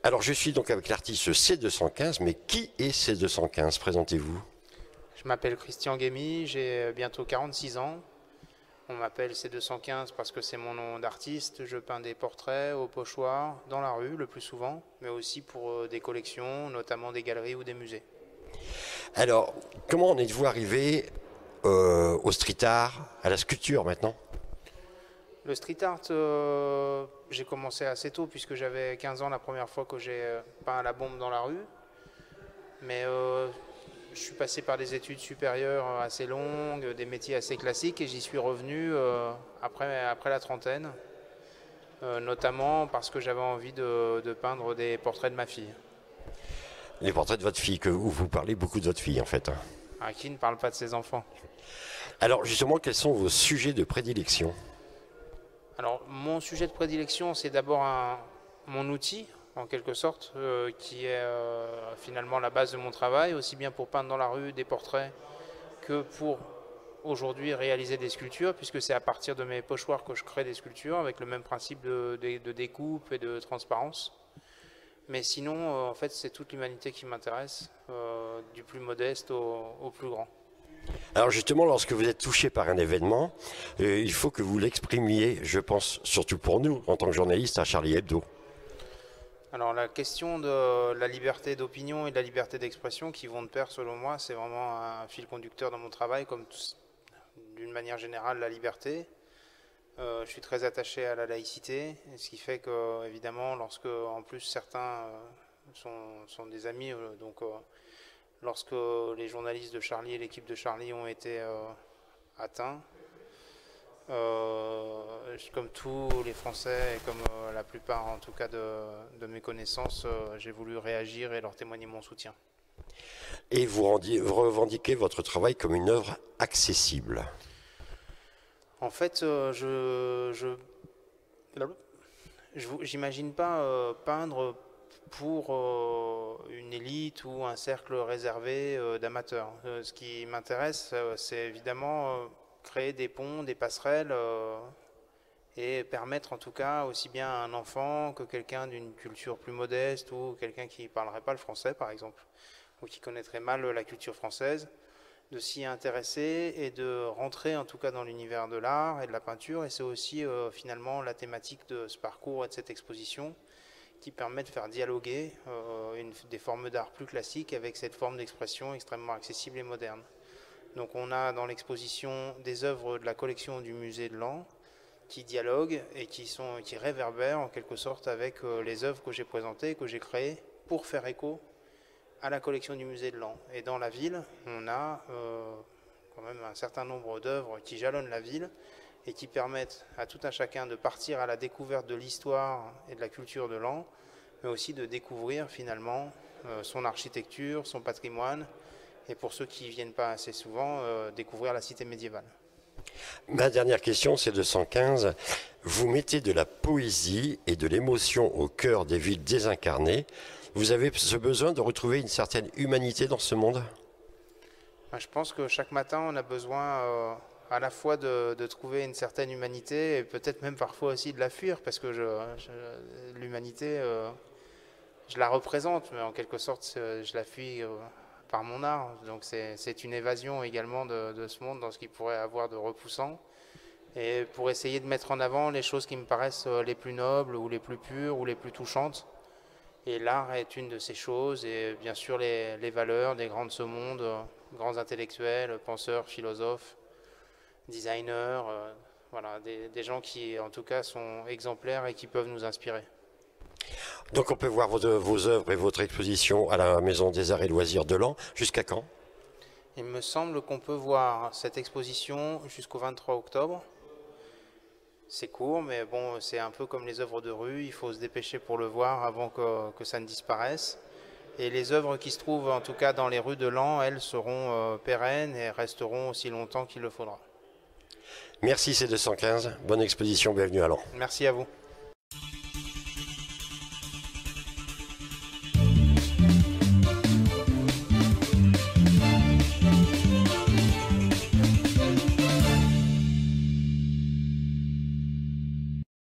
Alors je suis donc avec l'artiste C215, mais qui est C215? Présentez-vous. Je m'appelle Christian Guémy, j'ai bientôt 46 ans. On m'appelle C215 parce que c'est mon nom d'artiste. Je peins des portraits au pochoir, dans la rue le plus souvent, mais aussi pour des collections, notamment des galeries ou des musées. Alors, comment en êtes-vous arrivé au street art, à la sculpture maintenant? Le street art, j'ai commencé assez tôt puisque j'avais 15 ans la première fois que j'ai peint à la bombe dans la rue. Mais je suis passé par des études supérieures assez longues, des métiers assez classiques et j'y suis revenu après la trentaine, notamment parce que j'avais envie de peindre des portraits de ma fille. Les portraits de votre fille, où vous parlez beaucoup de votre fille en fait. Qui ne parle pas de ses enfants? Alors justement, quels sont vos sujets de prédilection? Alors mon sujet de prédilection, c'est d'abord mon outil, en quelque sorte, qui est finalement la base de mon travail, aussi bien pour peindre dans la rue des portraits que pour aujourd'hui réaliser des sculptures, puisque c'est à partir de mes pochoirs que je crée des sculptures avec le même principe de découpe et de transparence. Mais sinon, en fait, c'est toute l'humanité qui m'intéresse, du plus modeste au plus grand. Alors justement, lorsque vous êtes touché par un événement, il faut que vous l'exprimiez, je pense, surtout pour nous, en tant que journalistes, à Charlie Hebdo. Alors la question de la liberté d'opinion et de la liberté d'expression qui vont de pair, selon moi, c'est vraiment un fil conducteur dans mon travail, comme d'une manière générale la liberté. Je suis très attaché à la laïcité, ce qui fait que, évidemment, lorsque en plus certains sont des amis, lorsque les journalistes de Charlie et l'équipe de Charlie ont été atteints, comme tous les Français et comme la plupart en tout cas de mes connaissances, j'ai voulu réagir et leur témoigner mon soutien. Et vous revendiquez votre travail comme une œuvre accessible. En fait, j'imagine pas peindre pour une élite ou un cercle réservé d'amateurs. Ce qui m'intéresse, c'est évidemment créer des ponts, des passerelles et permettre en tout cas aussi bien à un enfant que quelqu'un d'une culture plus modeste ou quelqu'un qui ne parlerait pas le français par exemple ou qui connaîtrait mal la culture française de s'y intéresser et de rentrer en tout cas dans l'univers de l'art et de la peinture. Et c'est aussi finalement la thématique de ce parcours et de cette exposition qui permet de faire dialoguer des formes d'art plus classiques avec cette forme d'expression extrêmement accessible et moderne. Donc on a dans l'exposition des œuvres de la collection du musée de Laon qui dialoguent et qui réverbèrent en quelque sorte avec les œuvres que j'ai présentées, que j'ai créées pour faire écho à la collection du musée de Laon. Et dans la ville, on a quand même un certain nombre d'œuvres qui jalonnent la ville et qui permettent à tout un chacun de partir à la découverte de l'histoire et de la culture de Laon, mais aussi de découvrir finalement son architecture, son patrimoine, et pour ceux qui ne viennent pas assez souvent, découvrir la cité médiévale. Ma dernière question, c'est de 115. Vous mettez de la poésie et de l'émotion au cœur des villes désincarnées. Vous avez ce besoin de retrouver une certaine humanité dans ce monde? Je pense que chaque matin, on a besoin à la fois de trouver une certaine humanité et peut-être même parfois aussi de la fuir, parce que l'humanité, je la représente, mais en quelque sorte, je la fuis par mon art. Donc c'est une évasion également de ce monde dans ce qu'il pourrait avoir de repoussant. Et pour essayer de mettre en avant les choses qui me paraissent les plus nobles ou les plus pures ou les plus touchantes. Et l'art est une de ces choses, et bien sûr les valeurs des grands de ce monde, grands intellectuels, penseurs, philosophes, designers, voilà, des gens qui en tout cas sont exemplaires et qui peuvent nous inspirer. Donc on peut voir vos œuvres et votre exposition à la Maison des Arts et Loisirs de Laon. Jusqu'à quand? Il me semble qu'on peut voir cette exposition jusqu'au 23 octobre. C'est court, mais bon, c'est un peu comme les œuvres de rue, il faut se dépêcher pour le voir avant que ça ne disparaisse. Et les œuvres qui se trouvent en tout cas dans les rues de Laon, elles seront pérennes et resteront aussi longtemps qu'il le faudra. Merci C215, bonne exposition, bienvenue à Laon. Merci à vous.